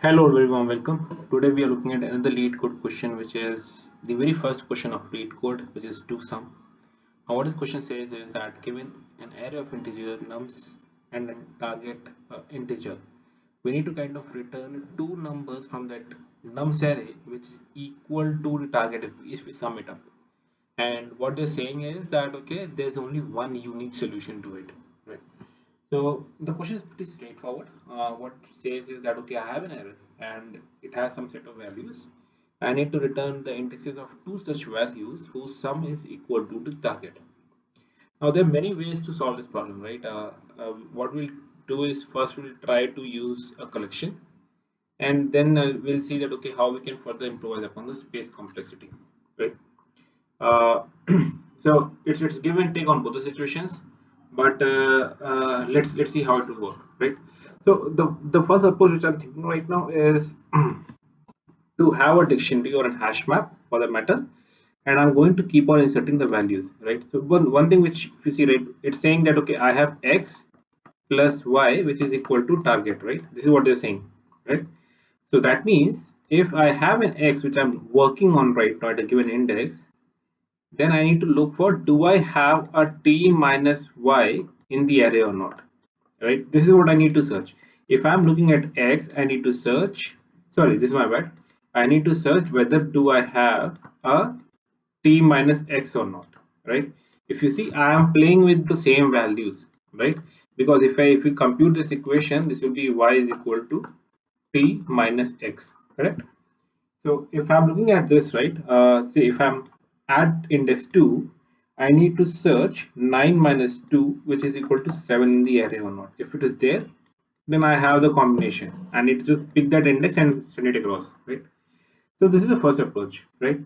Hello everyone, welcome. Today we are looking at another LeetCode question, which is the very first question of LeetCode, which is do sum. Now, what this question says is that given an array of integer nums and a target integer, we need to kind of return two numbers from that nums array, which is equal to the target if we sum it up. And what they're saying is that okay, there's only one unique solution to it, right? So the question is pretty straightforward. What it says is that okay, I have an error and it has some set of values. I need to return the indices of two such values whose sum is equal to the target. Now there are many ways to solve this problem, right? What we'll do is first we'll try to use a collection, and then we'll see that okay, how we can further improvise upon the space complexity, right? Uh, so it's give and take on both the situations, but let's see how it will work, right? So the first approach which I'm thinking right now is to have a dictionary or a hash map for the matter, and I'm going to keep on inserting the values, right? So one thing which if you see, right, it's saying that okay, I have x plus y which is equal to target, right? This is what they're saying, right? So that means if I have an x which I'm working on right now at a given index, then I need to look for do I have a t minus y in the array or not, right? This is what I need to search. If I'm looking at x, I need to search, sorry, this is my bad. I need to search whether do I have a t minus x or not, right? If you see, I am playing with the same values, right? Because if we compute this equation, this will be y is equal to t minus x, correct? So if I'm looking at this, right, say if I'm at index 2, I need to search 9 minus 2, which is equal to 7 in the array or not. If it is there, then I have the combination. I need to just pick that index and send it across, right? So this is the first approach, right?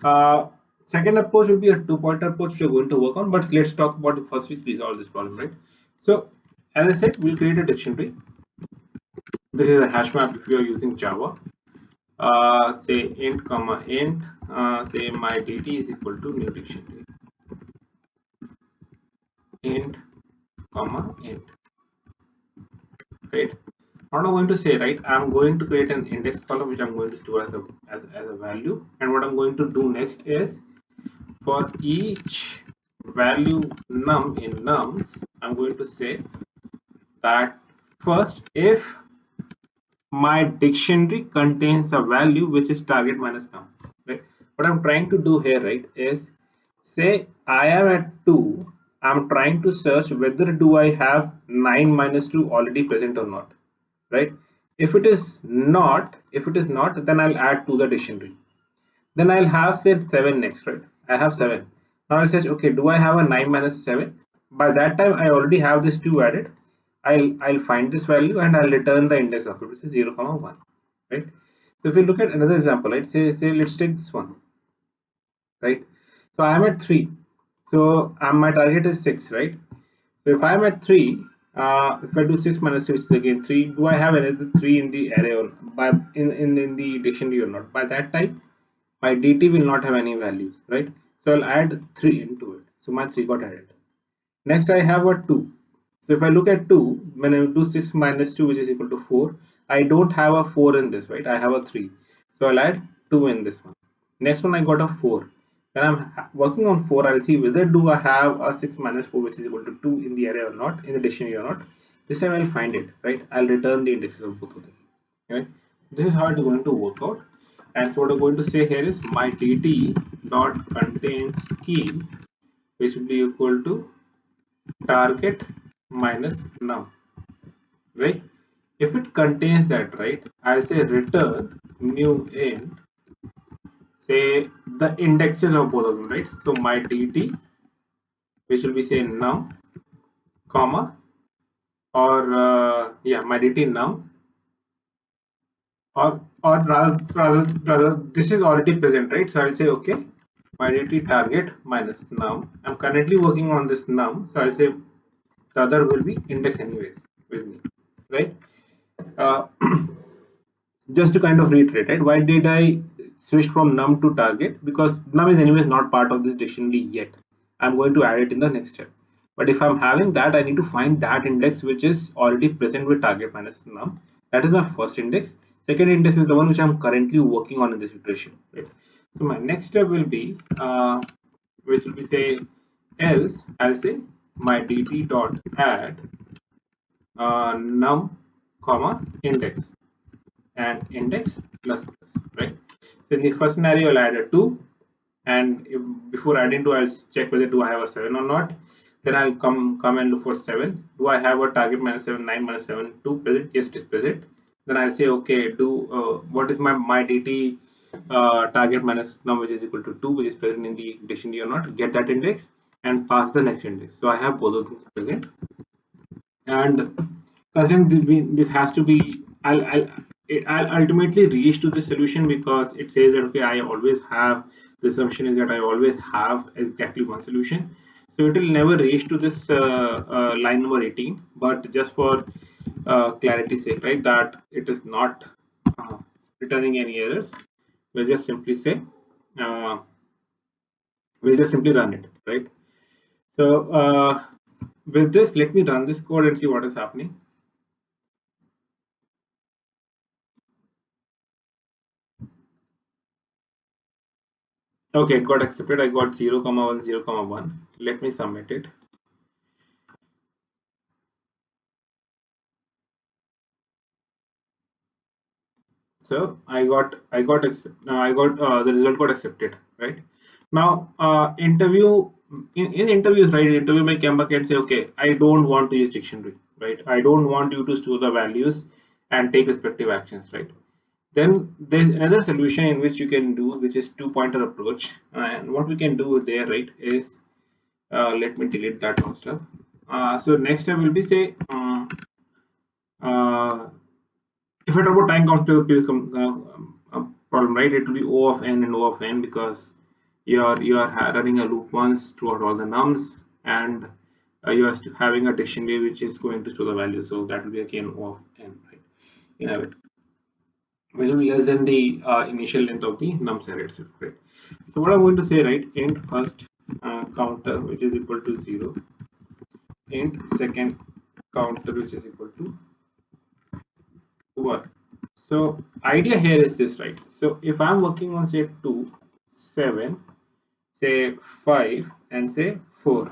Uh, Second approach will be a two-pointer approach we're going to work on, but let's talk about the first piece we solve this problem, right? So as I said, we'll create a dictionary. This is a hash map if you are using Java. Say int comma int, say my dt is equal to new dictionary, int comma int, right? What I'm going to say, right, I'm going to create an index column which I'm going to store as a value, and what I'm going to do next is for each value num in nums, I'm going to say that first if my dictionary contains a value which is target minus num, right? What I'm trying to do here, right, is say I am at 2, I'm trying to search whether do I have 9 minus 2 already present or not, right? If it is not, then I'll add to the dictionary. Then I'll have say 7 next, right? I have 7. Now I'll search, okay, do I have a 9 minus 7? By that time I already have this 2 added. I'll find this value and I'll return the index of it, which is 0 comma 1, right? So if we look at another example, right, say let's take this one, right? So I'm at 3, so my target is 6, right? So if I'm at 3, if I do 6 minus 2, which is again 3, do I have another 3 in the array or by in the dictionary or not? By that time my dt will not have any values, right? So I'll add 3 into it, so my 3 got added. Next I have a 2. So if I look at 2, when I do 6 minus 2, which is equal to 4, I don't have a 4 in this, right? I have a 3. So I'll add 2 in this one. Next one I got a 4. When I'm working on 4, I'll see whether do I have a 6 minus 4, which is equal to 2 in the array or not, in the dictionary or not. This time I'll find it, right? I'll return the indices of both of them. Okay? This is how it's going to work out. And so what I'm going to say here is my dt dot contains key, which will be equal to target minus num, right? If it contains that, right, I'll say return new int, say the indexes of both of them, right? So my dt, which will be say num, comma, or yeah, my dt num, or rather this is already present, right? So I'll say okay, my dt target minus num. I'm currently working on this num, so I'll say the other will be index anyways with me, right? uh, just to kind of reiterate, right, why did I switch from num to target? Because num is anyways not part of this dictionary yet. I'm going to add it in the next step. But if I'm having that, I need to find that index which is already present with target minus num. That is my first index. Second index is the one which I'm currently working on in this iteration, right? So my next step will be, which will be say, else I'll say my dt dot add num comma index and index plus plus, right? So in the first scenario, I'll add a 2, and if, before adding 2, I'll check whether do I have a 7 or not. Then I'll come and look for 7. Do I have a target minus 7, 9 minus 7, 2 present? Yes, it is present. Then I'll say, okay, do what is my dt target minus num which is equal to 2, which is present in the dictionary or not? Get that index and pass the next index. So I have both of things present, and considering this has to be, I'll ultimately reach to the solution, because it says that okay, I always have, the assumption is that I always have exactly one solution, so it will never reach to this line number 18. But just for clarity's sake, right, that it is not uh, returning any errors, we'll just simply say, uh, we'll just simply run it, right? So with this, let me run this code and see what is happening. Okay, it got accepted. I got 0, 1, 0, 1. Let me submit it. So I got the result got accepted, right? Now, in interviews, right? Interview may come back and say, okay, I don't want to use dictionary, right? I don't want you to store the values and take respective actions, right? Then there's another solution in which you can do, which is two-pointer approach. And what we can do there, right, is let me delete that one stuff. So next step will be say, uh, if I talk about time constant previous problem, right, it will be O of n and O of n, because you are running a loop once throughout all the nums, and you are having a dictionary which is going to show the value, so that will be again O of n, right, in a way, which will be less than the initial length of the nums array itself, right? So what I'm going to say, right, int first counter which is equal to 0, int second counter which is equal to 1. So idea here is this, right? So if I'm working on say 2, 7, say 5, and say 4,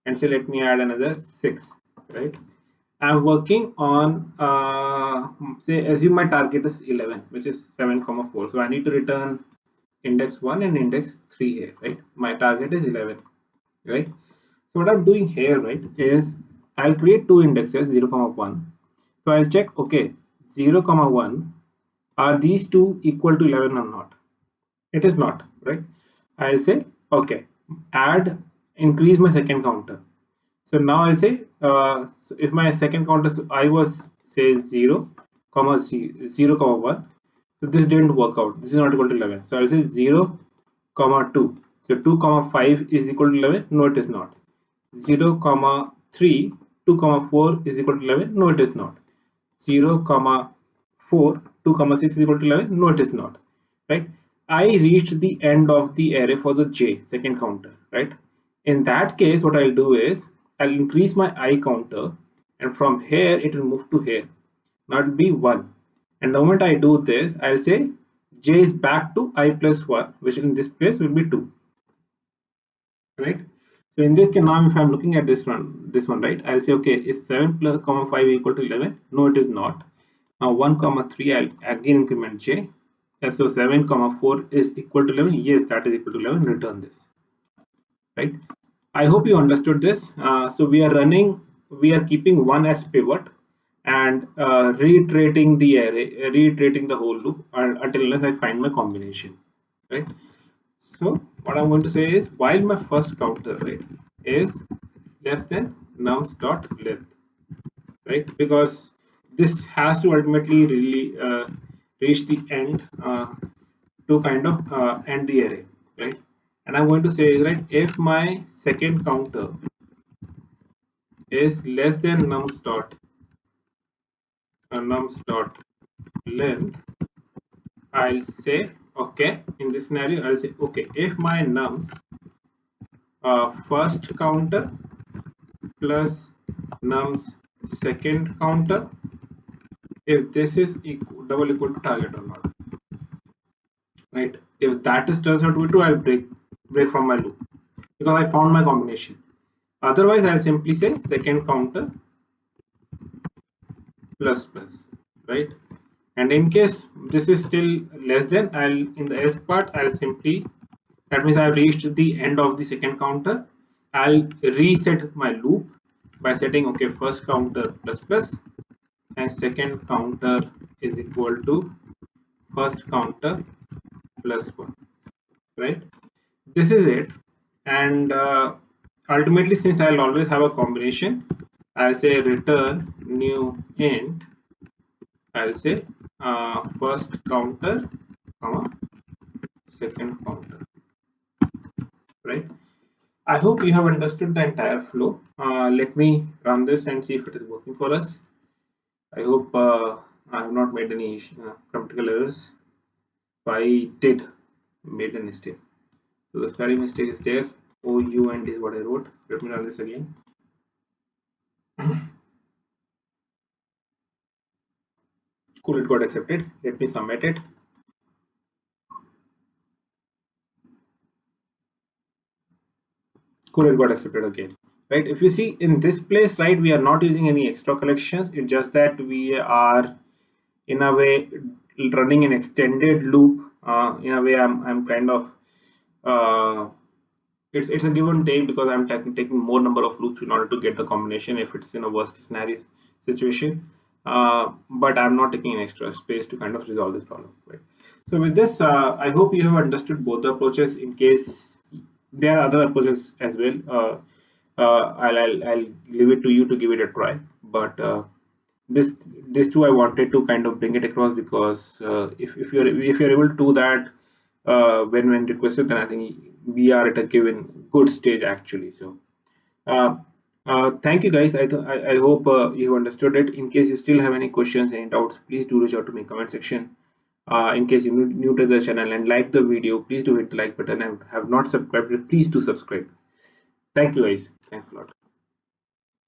and say let me add another 6, right? I'm working on say assume my target is 11, which is 7 comma 4. So I need to return index 1 and index 3 here, right? My target is 11, right? So what I'm doing here, right, is I'll create two indexes, 0 comma 1. So I'll check, okay, 0 comma 1, are these two equal to 11 or not? It is not, right? I'll say, okay, add, increase my second counter. So now I'll say, so if my second counter, I was say 0 comma 0 comma 1, so this didn't work out. This is not equal to 11. So I'll say 0 comma 2. So 2 comma 5 is equal to 11. No, it is not. 0 comma 3, 2 comma 4 is equal to 11. No, it is not. 0 comma 4, 2 comma 6 is equal to 11. No, it is not, right? I reached the end of the array for the j second counter, right? In that case, what I'll do is I'll increase my I counter, and from here it will move to here. Now it will be 1, and the moment I do this, I'll say j is back to I plus 1, which in this case will be 2, right? So in this case, now if I'm looking at this one, right, I'll say, okay, is 7 plus comma 5 equal to 11? No, it is not. Now 1 comma 3, I'll again increment j. And so 7 comma 4 is equal to 11. Yes, that is equal to 11. Return this, right? I hope you understood this. So we are keeping one as pivot, and reiterating the array, reiterating the whole loop until unless I find my combination, right? So what I'm going to say is, while my first counter, right, is less than nums dot length, right, because this has to ultimately really reach the end to kind of end the array, right? And I'm going to say, right, if my second counter is less than nums dot length, I'll say, okay, in this scenario I'll say, okay, if my nums first counter plus nums second counter if this is double equal to target or not, right? If that is turns out to be true, I'll break from my loop because I found my combination. Otherwise, I'll simply say second counter plus plus, right? And in case this is still less than, I'll in the else part I'll simply, that means I've reached the end of the second counter, I'll reset my loop by setting okay, first counter plus plus and second counter is equal to first counter plus 1, right? This is it. And ultimately, since I'll always have a combination, I'll say return new int, I'll say first counter comma second counter, right? I hope you have understood the entire flow. Let me run this and see if it is working for us. I hope I have not made any critical errors. If I did made a mistake, so the spelling mistake is there. OUND is what I wrote. Let me run this again. Cool, it got accepted. Let me submit it. Cool, it got accepted again. Right, if you see in this place, right, we are not using any extra collections. It's just that we are in a way running an extended loop. In a way, I'm kind of it's a give and take because I'm taking more number of loops in order to get the combination if it's in a worst case scenario situation. But I'm not taking an extra space to kind of resolve this problem, right? So with this, I hope you have understood both the approaches. In case there are other approaches as well, I'll leave it to you to give it a try. But this this too I wanted to kind of bring it across because if you're able to do that when requested, then I think we are at a given good stage actually. So uh, thank you guys. I hope you understood it. In case you still have any questions, any doubts, please do reach out to me comment section. In case you're new to the channel and like the video, please do hit the like button, and have not subscribed, please do subscribe. Thank you guys. Thanks a lot.